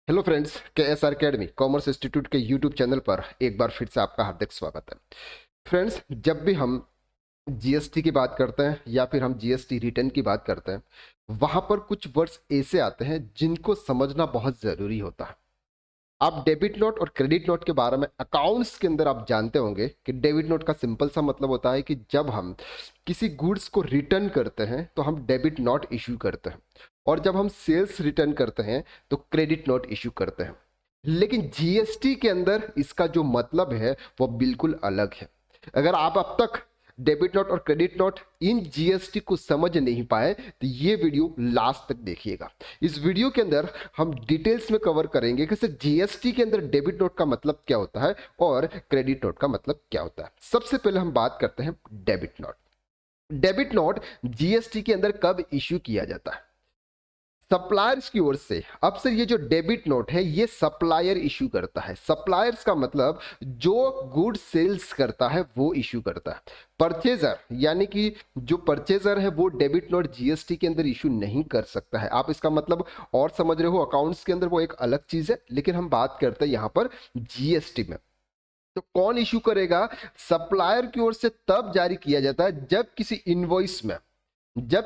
Hello friends, के S R academy commerce institute के YouTube channel पर एक बार फिर से आपका हार्दिक स्वागत है। फ्रेंड्स, जब भी हम जीएसटी की बात करते हैं या फिर हम जीएसटी रिटर्न की बात करते हैं, वहां पर कुछ वर्ड्स ऐसे आते हैं जिनको समझना बहुत जरूरी होता है। आप डेबिट नोट और क्रेडिट नोट के बारे में अकाउंट्स के अंदर आप जानते होंगे कि डेबिट नोट का सिंपल सा मतलब होता है कि जब हम किसी गुड्स को रिटर्न करते हैं तो हम डेबिट नोट इश्यू करते हैं, और जब हम सेल्स रिटर्न करते हैं तो क्रेडिट नोट इश्यू करते हैं। लेकिन जीएसटी के अंदर इसका जो मतलब है वो बिल्कुल अलग है। अगर आप अब तक डेबिट नोट और क्रेडिट नोट इन जीएसटी को समझ नहीं पाए तो ये वीडियो लास्ट तक देखिएगा। इस वीडियो के अंदर हम डिटेल्स में कवर करेंगे कि सर जीएसटी के अंदर डेबिट नोट का मतलब क्या होता है और क्रेडिट नोट का मतलब क्या होता है। सबसे पहले हम बात करते हैं debit note. Debit note GST के अंदर कब इश्यू किया जाता है? सप्लायर्स की ओर से। अब से ये जो डेबिट नोट है ये सप्लायर इशू करता है। सप्लायर्स का मतलब जो गुड सेल्स करता है वो इशू करता है। परचेजर यानी कि जो परचेजर है वो डेबिट नोट जीएसटी के अंदर इशू नहीं कर सकता है। आप इसका मतलब और समझ रहे हो, अकाउंट्स के अंदर वो एक अलग चीज है, लेकिन हम बात करते हैं यहां पर जीएसटी में। तो कौन इशू करेगा? सप्लायर की ओर से तब जारी किया जाता है जब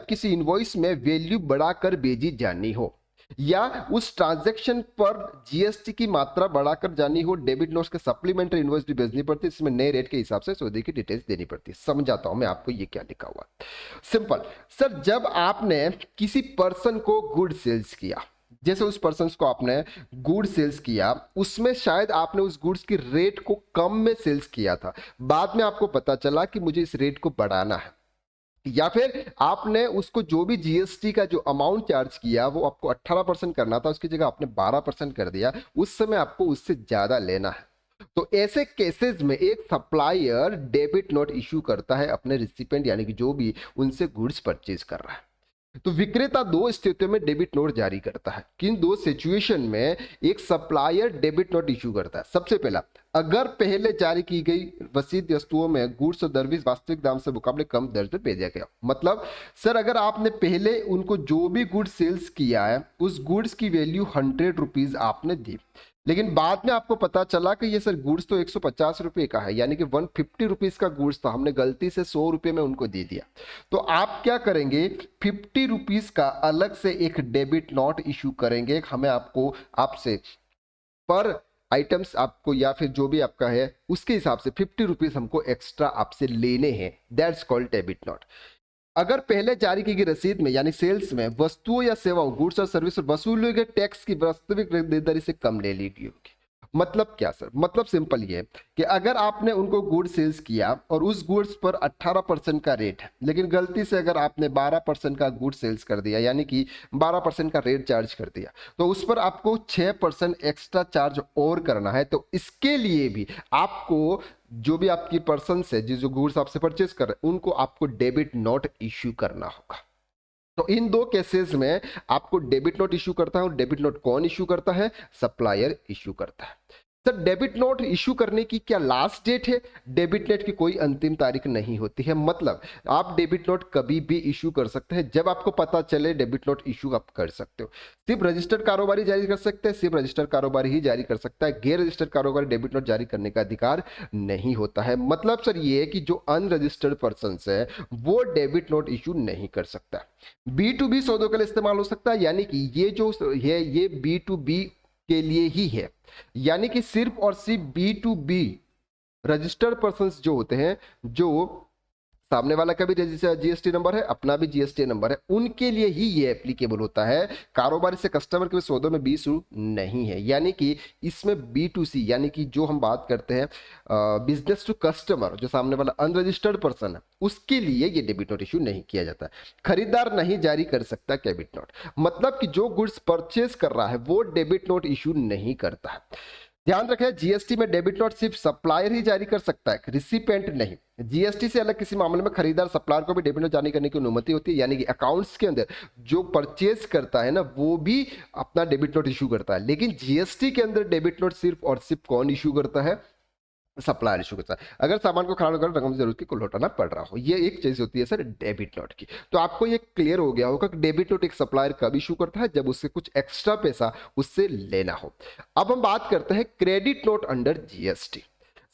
किसी इनवॉइस में वैल्यू बढ़ाकर भेजी जानी हो या उस ट्रांजैक्शन पर जीएसटी की मात्रा बढ़ाकर जानी हो। डेबिट नोट्स के सप्लीमेंट्री इनवॉइस भी भेजनी पड़ती है, इसमें नए रेट के हिसाब से सौदे की डिटेल्स देनी पड़ती है। समझाता हूं मैं आपको ये क्या लिखा हुआ है। सिंपल सर, जब आपने किसी पर्सन को गुड सेल्स किया, जैसे उस पर्सन को आपने गुड सेल्स किया, उसमें शायद आपने उस गुड्स की रेट को कम में सेल्स किया था, बाद में आपको पता चला कि मुझे इस रेट को बढ़ाना है, या फिर आपने उसको जो भी जीएसटी का जो अमाउंट चार्ज किया वो आपको 18% करना था, उसकी जगह आपने 12% कर दिया, उस समय आपको उससे ज्यादा लेना है। तो ऐसे केसेस में एक सप्लायर डेबिट नोट इशू करता है अपने रिसिपेंट यानी कि जो भी उनसे गुड्स परचेज कर रहा है। तो विक्रेता दो स्थितियों में डेबिट नोट जारी करता है। किन दो सिचुएशन में एक सप्लायर डेबिट नोट इशू करता है? सबसे पहला, अगर पहले जारी की गई रसीद वस्तुओं में गुड्स और सर्विस वास्तविक दाम से मुकाबले कम दर पर भेजा गया। मतलब सर, अगर आपने पहले उनको जो भी गुड्स सेल्स किया है उस गुड्स की वैल्यू 100 रुपीज आपने दी, लेकिन बाद में आपको पता चला कि ये सर गुड्स तो 150 रुपए का है, यानी कि 150 रुपीज का गुड्स था, हमने गलती से 100 रुपए में उनको दे दिया। तो आप क्या करेंगे? 50 रुपीज का अलग से एक डेबिट नोट इशू करेंगे। हमें आपको आपसे पर आइटम्स आपको या फिर जो भी आपका है उसके हिसाब से 50 रुपीज हमको एक्स्ट्रा आपसे लेने हैं। That's called debit note. अगर पहले जारी की गई रसीद में यानी सेल्स में वस्तुओं या सेवाओं गुड्स और सर्विस पर वसूले गए टैक्स की वास्तविक दर से कम ले ली गई होगी। मतलब क्या सर? मतलब सिंपल ये कि अगर आपने उनको गुड सेल्स किया और उस गुड्स पर 18% का रेट है, लेकिन गलती से अगर आपने 12% का गुड सेल्स कर दिया यानी कि 12% का रेट चार्ज कर दिया, तो उस पर आपको 6% एक्स्ट्रा चार्ज और करना है। तो इसके लिए भी आपको जो भी आपकी पर्सन है जो गुड्स आपसे परचेस कर रहे हैं उनको आपको डेबिट नोट इश्यू करना होगा। तो इन दो केसेस में आपको डेबिट नोट इश्यू करता है, और डेबिट नोट कौन इश्यू करता है? सप्लायर इश्यू करता है। सर, डेबिट नोट इश्यू करने की क्या लास्ट डेट है? डेबिट नोट की कोई अंतिम तारीख नहीं होती है। मतलब आप डेबिट नोट कभी भी इश्यू कर सकते हैं, जब आपको पता चले डेबिट नोट इश्यू आप कर सकते हो। सिर्फ रजिस्टर्ड कारोबारी जारी कर सकते हैं, सिर्फ रजिस्टर्ड कारोबारी ही जारी कर सकता है। गैर रजिस्टर्ड कारोबारी डेबिट नोट जारी करने का अधिकार नहीं होता है। मतलब सर ये है कि जो अनरजिस्टर्ड पर्सन है वो डेबिट नोट इश्यू नहीं कर सकता। बी टू बी सौदों के लिए इस्तेमाल हो सकता है, यानी कि ये जो है ये बी टू बी के लिए ही है, यानी कि सिर्फ और सिर्फ B to B registered persons जो होते हैं, जो सामने वाला का भी जीएसटी नंबर है, अपना भी जीएसटी नंबर है, उनके लिए ही ये एप्लीकेबल होता है। कारोबारी से कस्टमर के सौदों में बी शुरू नहीं है, यानी कि इसमें बी टू सी यानी कि जो हम बात करते हैं बिजनेस टू कस्टमर, जो सामने वाला अनरजिस्टर्ड पर्सन है उसके लिए ये डेबिट नोट इश्यू नहीं किया जाता है। खरीदार नहीं जारी कर सकता डेबिट नोट। मतलब कि जो गुड्स परचेज कर रहा है वो डेबिट नोट इश्यू नहीं करता है। ध्यान रखें, जीएसटी में डेबिट नोट सिर्फ सप्लायर ही जारी कर सकता है, रिसिपेंट नहीं। जीएसटी से अलग किसी मामले में खरीदार सप्लायर को भी डेबिट नोट जारी करने की अनुमति होती है, यानी कि अकाउंट्स के अंदर जो परचेज करता है ना वो भी अपना डेबिट नोट इशू करता है। लेकिन जीएसटी के अंदर डेबिट नोट सिर्फ और सिर्फ कौन इशू करता है? सप्लायर इशू करता है अगर सामान को खराब होकर रकम जरूरत की कुल लौटाना पड़ रहा हो। ये एक चीज होती है सर डेबिट नोट की। तो आपको ये क्लियर हो गया होगा कि डेबिट नोट एक सप्लायर कब इशू करता है, जब उससे कुछ एक्स्ट्रा पैसा उससे लेना हो। अब हम बात करते हैं credit note under GST.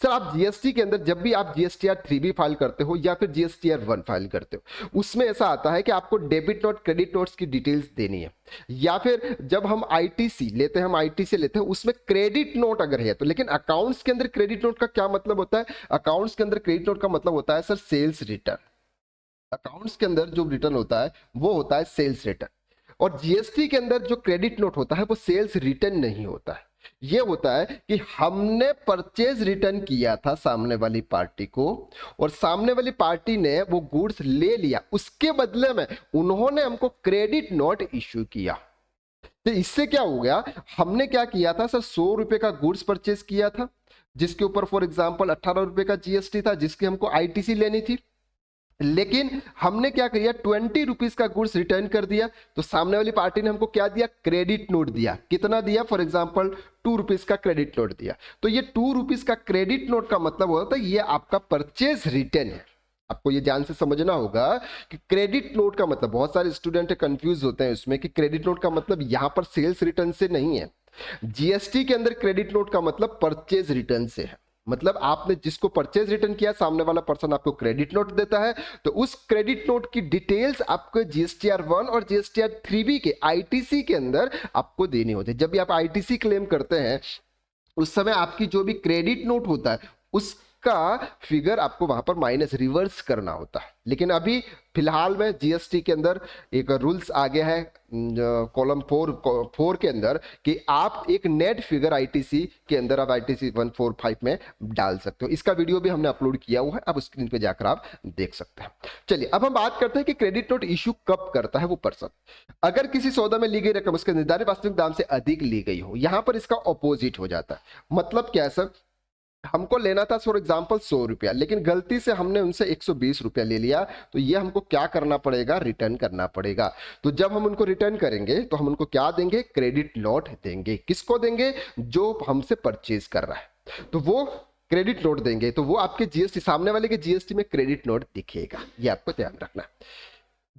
Sir आप जीएसटी के अंदर जब भी आप जीएसटीआर 3B फाइल करते हो या फिर जीएसटीआर 1 फाइल करते हो, उसमें ऐसा आता है कि आपको डेबिट नोट क्रेडिट नोट्स की डिटेल्स देनी है, या फिर जब हम आईटीसी लेते हैं, हम आईटीसी लेते हैं उसमें क्रेडिट नोट अगर है तो। लेकिन अकाउंट्स के अंदर क्रेडिट नोट का क्या मतलब होता है? अकाउंट्स के अंदर क्रेडिट नोट का मतलब होता है सर सेल्स रिटर्न। अकाउंट्स के अंदर जो रिटर्न होता है वो होता है सेल्स रिटर्न, और जीएसटी के अंदर जो क्रेडिट नोट होता है वो सेल्स रिटर्न नहीं होता है। ये होता है कि हमने परचेज रिटर्न किया था सामने वाली पार्टी को, और सामने वाली पार्टी ने वो गुड्स ले लिया, उसके बदले में उन्होंने हमको क्रेडिट नोट इश्यू किया। तो इससे क्या हो गया, हमने क्या किया था सर, 100 रुपए का गुड्स परचेज किया था जिसके ऊपर फॉर एग्जांपल 18 रुपए का जीएसटी था, जिसकी हमको आईटीसी लेनी थी। लेकिन हमने क्या किया, 20 रुपीज का गुड्स रिटर्न कर दिया, तो सामने वाली पार्टी ने हमको क्या दिया, क्रेडिट नोट दिया। कितना दिया? फॉर एग्जांपल 2 रुपीज का क्रेडिट नोट दिया। तो ये 2 रुपीज का क्रेडिट नोट का मतलब होता है ये आपका परचेज रिटर्न है। आपको ये ध्यान से समझना होगा कि क्रेडिट नोट का मतलब, बहुत सारे स्टूडेंट कंफ्यूज होते हैं उसमें कि क्रेडिट नोट का मतलब यहां पर सेल्स रिटर्न से नहीं है। जीएसटी के अंदर क्रेडिट नोट का मतलब परचेज रिटर्न से है। मतलब आपने जिसको परचेज रिटर्न किया, सामने वाला पर्सन आपको क्रेडिट नोट देता है, तो उस क्रेडिट नोट की डिटेल्स आपको जीएसटीआर 1 और जीएसटीआर 3B के आईटीसी के अंदर आपको देनी होती है। जब भी आप आईटीसी क्लेम करते हैं उस समय आपकी जो भी क्रेडिट नोट होता है उसका फिगर आपको वहां पर माइनस रिवर्स करना होता है। लेकिन अभी फिलहाल में जीएसटी के अंदर एक रूल्स आ गया है कॉलम 4 के अंदर कि आप एक नेट फिगर आईटीसी के अंदर आप आईटीसी 145 में डाल सकते हो। इसका वीडियो भी हमने अपलोड किया हुआ है, आप स्क्रीन पे जाकर आप देख सकते हैं। चलिए अब हम बात करते हैं कि क्रेडिट नोट इशू कब करता है वो पर्सन। अगर किसी सौदा में ली गई रकम उसके निर्धारित वास्तविक दाम से अधिक ली गई हो, यहां पर इसका ऑपोजिट हो जाता है। मतलब क्या है सर, हमको लेना था फॉर एग्जाम्पल 100 रुपया, लेकिन गलती से हमने उनसे 120 रुपया ले लिया, तो ये हमको क्या करना पड़ेगा, रिटर्न करना पड़ेगा। तो जब हम उनको रिटर्न करेंगे तो हम उनको क्या देंगे, क्रेडिट नोट देंगे। किसको देंगे? जो हमसे परचेज कर रहा है, तो वो क्रेडिट नोट देंगे, तो वो आपके जीएसटी, सामने वाले के जीएसटी में क्रेडिट नोट दिखेगा। ये आपको ध्यान रखना।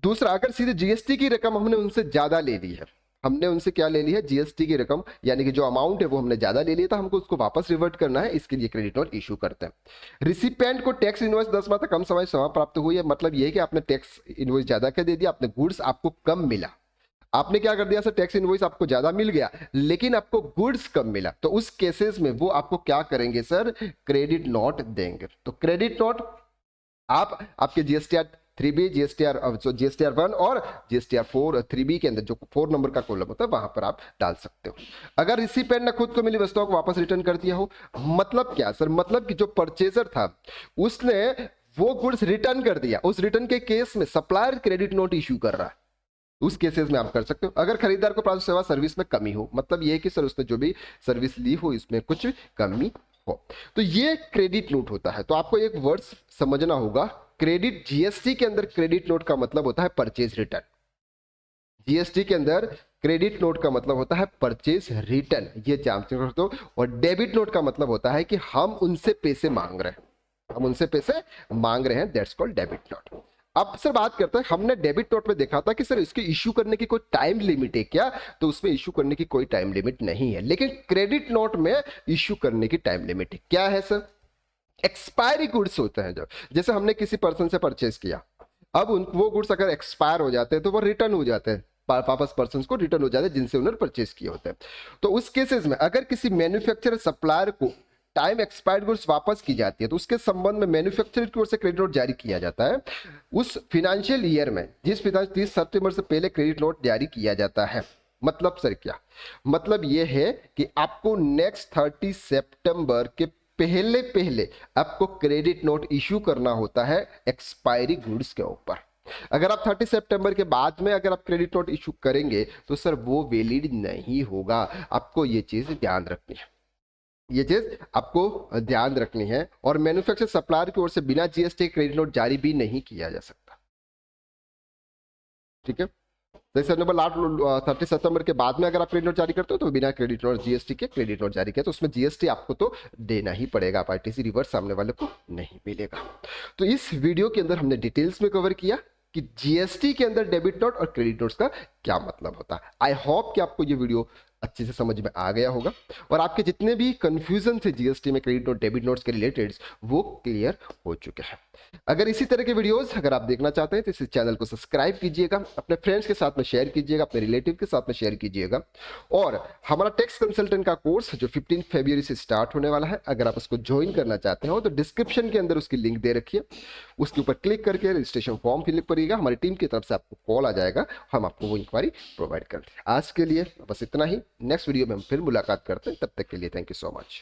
दूसरा, अगर सीधे जीएसटी की रकम हमने उनसे ज्यादा ले ली है, हमने उनसे क्या ले ली है, जीएसटी की रकम, यानी कि जो अमाउंट है वो हमने ज्यादा ले लिया था, हमको उसको वापस रिवर्ट करना है, इसके लिए क्रेडिट नोट इशू करते हैं। रिसिपेंट को टैक्स इनवॉइस 10 माह तक कम समय सीमा प्राप्त हुई है। मतलब ये है कि आपने टैक्स इनवॉइस ज्यादा कर दे दिया, आपने गुड्स आपको कम मिला। आपने क्या कर दिया सर, टैक्स इनवॉइस आपको ज्यादा मिल गया लेकिन आपको गुड्स कम मिला, तो उस केसेस में वो आपको क्या करेंगे सर, क्रेडिट नोट देंगे। तो क्रेडिट नोट आप आपके जीएसटीआर 3B, जीएसटीआर 1 और जीएसटीआर 4 3B के अंदर जो 4 नंबर का कॉलम होता है वहां पर आप डाल सकते हो। अगर रिसिपेंट ने खुद को मिली वस्तुओं को वापस रिटर्न कर दिया हो, मतलब क्या सर, मतलब कि जो परचेजर था उसने वो गुड्स रिटर्न कर दिया, उस रिटर्न के केस में सप्लायर क्रेडिट नोट इश्यू कर रहा है, उस केसेस में आप कर सकते हो। अगर खरीदार को प्राप्त सेवा सर्विस में कमी हो, मतलब ये है कि सर उसने जो भी सर्विस ली हो इसमें कुछ कमी हो, तो ये क्रेडिट नोट होता है। तो आपको एक वर्ड समझना होगा, क्रेडिट, जीएसटी के अंदर क्रेडिट नोट का मतलब होता है परचेज रिटर्न। जीएसटी के अंदर क्रेडिट नोट का मतलब होता है परचेज रिटर्न, ये जान सकते हो। और डेबिट नोट का मतलब होता है कि हम उनसे पैसे मांग रहे हैं, हम उनसे पैसे मांग रहे हैं, दैट्स कॉल्ड डेबिट नोट। अब सर बात करते हैं, हमने डेबिट नोट में देखा था कि सर इसके इश्यू करने की कोई टाइम लिमिट है क्या, तो उसमें इश्यू करने की कोई टाइम लिमिट नहीं है। लेकिन क्रेडिट नोट में इश्यू करने की टाइम लिमिट है। क्या है सर, एक्सपायरी गुड्स होते हैं जो, जैसे हमने किसी पर्सन से परचेज किया, अब वो गुड्स अगर एक्सपायर हो जाते हैं तो वो रिटर्न हो जाते हैं, वापस पर्सन को रिटर्न हो जाते हैं जिनसे उन्होंने परचेज किए होते हैं। तो उस केसेस में अगर किसी मैन्युफैक्चरर सप्लायर को टाइम एक्सपायर्ड गुड्स वापस की जाती है तो उसके संबंध में मैन्युफैक्चरर की ओर से क्रेडिट नोट जारी किया जाता है उस फिनेंशियल ईयर में, जिस 30 सितंबर से पहले क्रेडिट नोट जारी किया जाता है। मतलब सर क्या मतलब, यह है कि आपको नेक्स्ट 30 सितंबर के पहले पहले आपको क्रेडिट नोट इश्यू करना होता है एक्सपायरी गुड्स के ऊपर। अगर आप 30 सितंबर के बाद में अगर आप क्रेडिट नोट इशू करेंगे तो सर वो वैलिड नहीं होगा। आपको ये चीज ध्यान रखनी है, ये चीज आपको ध्यान रखनी है। और मैन्युफैक्चरर सप्लायर की ओर से बिना जीएसटी क्रेडिट नोट जारी भी नहीं किया जा सकता, ठीक है। जैसे हमने बोला 30 सितंबर के बाद में अगर आप क्रेडिट नोट जारी करते हो तो बिना क्रेडिट नोट जीएसटी के क्रेडिट नोट जारी किया तो उसमें जीएसटी आपको तो देना ही पड़ेगा, आप आरटीसी रिवर्स सामने वाले को नहीं मिलेगा। तो इस वीडियो के अंदर हमने डिटेल्स में कवर किया कि जीएसटी के अंदर डेबिट नोट और क्रेडिट नोट्स का क्या मतलब होता है। आई होप कि आपको ये वीडियो अच्छे से समझ में आ गया होगा और आपके जितने भी कंफ्यूजन थे जीएसटी में क्रेडिट नोट डेबिट नोट्स के रिलेटेड वो क्लियर हो चुके हैं। अगर इसी तरह के वीडियोस अगर आप देखना चाहते हैं तो इस चैनल को सब्सक्राइब कीजिएगा, अपने फ्रेंड्स के साथ में शेयर कीजिएगा, अपने रिलेटिव के साथ में शेयर कीजिएगा। और हमारा टैक्स कंसल्टेंट का कोर्स जो 15 फरवरी से स्टार्ट होने वाला है, अगर आप उसको ज्वाइन करना चाहते हो तो डिस्क्रिप्शन के अंदर उसकी लिंक दे रखिए, उसके ऊपर क्लिक करके रजिस्ट्रेशन फॉर्म फिलअप करिएगा, हमारी टीम की तरफ से आपको कॉल आ जाएगा, हम आपको वो इंक्वायरी प्रोवाइड करते हैं। आज के लिए बस इतना ही, नेक्स्ट वीडियो में हम फिर मुलाकात करते हैं, तब तक के लिए थैंक यू सो मच।